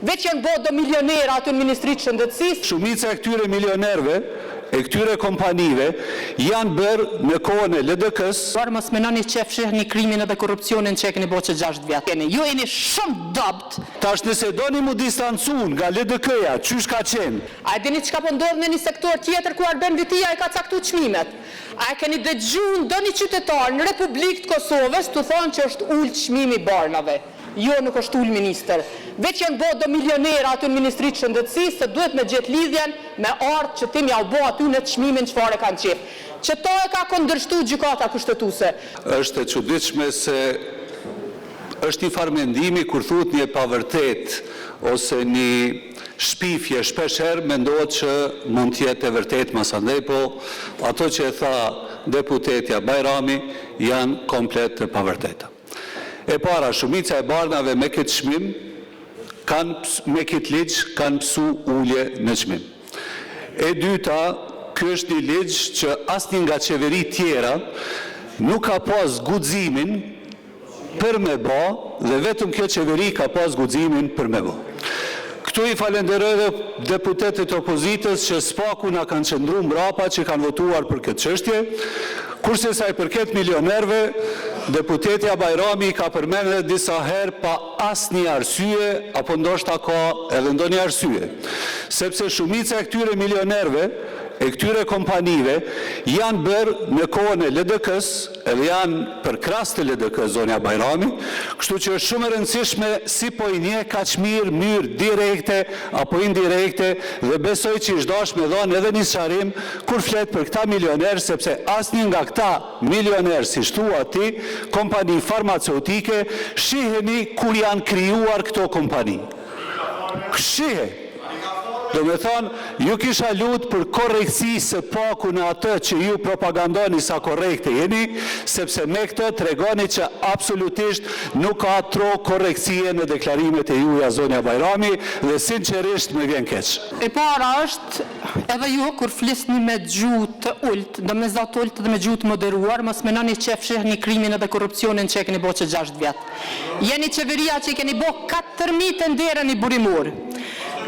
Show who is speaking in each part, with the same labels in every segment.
Speaker 1: veç janë bo do milionera aty në Ministritë të Shëndetësisë.
Speaker 2: Shumica e këtyre milionerve, e këtyre kompanive, janë bërë në kohën e LDK-s.
Speaker 1: Mos menoni që fshihni krimin edhe korrupsionin që e keni bërë që 6 vjet. Ju jeni shumë dopt.
Speaker 2: Tash nëse doni mu distancu nga LDK-ja, çysh ka qenë?
Speaker 1: A e dini çka po ndodh në një sektor tjetër ku Arben Vitia e ka caktuar çmimet? A e keni dëgjuar ndonjë qytetar në Republikën të Kosovës të thonë që është ul çmimi i barnave? Jo, nuk është ul ministër. Veç janë bërë do milionera aty në Ministritë të Shëndetësisë, se duhet me gjetë lidhjen me ardhë që tim ja u bë aty në çmimin çfarë kanë qef. Që to e ka kundërshtuar gjykata kushtetuese.
Speaker 2: Është e çuditshme se është një farë mendimi kur thuhet një pavërtet ose një shpifje shpeshherë mendohet që mund të jetë e vërtetë masandej, po ato që e tha deputetja Bajrami janë komplet të pavërteta. E para, shumica e barnave me këtë çmim, me këtë ligj, kanë pësu ulje në çmim. E dyta, ky është një ligj që asnjë nga qeverit tjera nuk ka pas guximin për me bë, dhe vetëm kjo qeveri ka pas guximin për me bë. Këtu i falenderoj dhe deputetët e opozitës që spaku na kanë qëndruar mbrapa që kanë votuar për këtë çështje, kurse sa i përket milionerëve, deputetja Bajrami ka përmendur disa herë pa asnjë arsye, apo ndoshta ka edhe ndonjë arsye, sepse shumica e këtyre milionerëve e këtyre kompanive janë bërë në kohën e LDK-s, edhe janë për krahas të LDK-s zonja Bajrami, kështu që është shumë e rëndësishme si po i njeh kaq mirë mënyrë direkte apo indirekte, dhe besoj që është dashur me dhënë edhe një sqarim kur flet për këta milionerë, sepse asnjë nga këta milionerë, si thua ti, kompani farmaceutike, shiheni kur janë krijuar këto kompani. Shihe. Do me thonë, ju kisha lutë për korrektësi së paku në atë që ju propagandoni sa korrekte jeni, sepse me këtë tregoni që absolutisht nuk ka tro korrektësie në deklarimet e juja zonja Bajrami, dhe sinqerisht me vjen keq.
Speaker 1: E para është, edhe ju kur flisni me gjuhë të ultë, do me zot ultë dhe me gjuhë të moderuar, mos menoni që fshihni krimin edhe korrupsionin që e keni bërë që 6 vjet. Jeni qeveria që i keni bërë 4.000 tendera në burimor.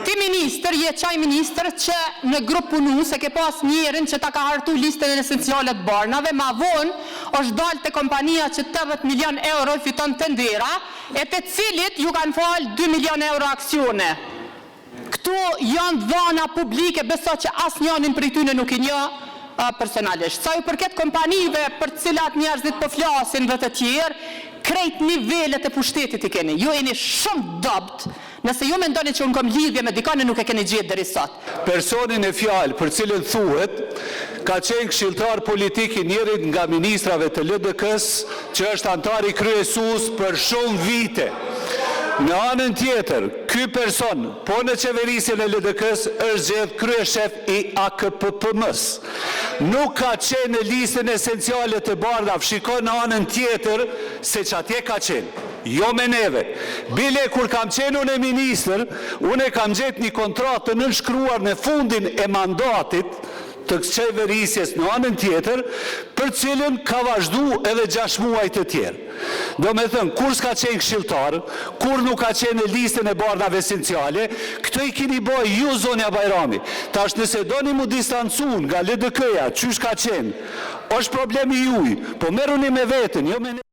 Speaker 1: Ti minister, je qaj minister që në grup punu se ke pas njerin që ta ka hartu listën e esenciale të barnave, ma vonë është dalë të kompania që 80 milion euro fiton tendera, e të cilit ju kanë falë 2 milion euro aksione. Këtu janë dhëna publike, beso që asë njonin për i tyne nuk i një personalisht. Sa ju përket kompanive për cilat njerëzit po flasin dhe të tjerë, krejt nivellet e pushtetit i keni. Ju jeni shumë dobt. Nëse ju mendoni që unë kom lidhje me dikane, nuk e keni gjetë deri sot.
Speaker 2: Personin e fjalë për cilën thuhet, ka qenë këshilltar politik i njërit nga ministrave të LDK-s, që është antar i kryesues për shumë vite. Në anën tjetër, ky person, po në qeverisjen e LDK-s, është gjedhur kryeshef i AKPPM-s. Nuk ka qenë në listën esenciale të barnave, shikon në anën tjetër se çatje ka qenë. Jo me neve. Bile kur kam qenë unë e ministër, unë e kam gjetë një kontratë të nënshkruar në fundin e mandatit të qeverisjes në anën tjetër, për cilën ka vazhdu edhe 6 muaj të tjerë. Do me thënë, kur s'ka qenë këshilltar, kur nuk ka qenë në listën e barnave esenciale, këto i kini boj ju zonja Bajrami. Tash nëse doni mu distancu nga LDK-ja, çysh ka qenë, është problemi juj, po merruni me veten, jo me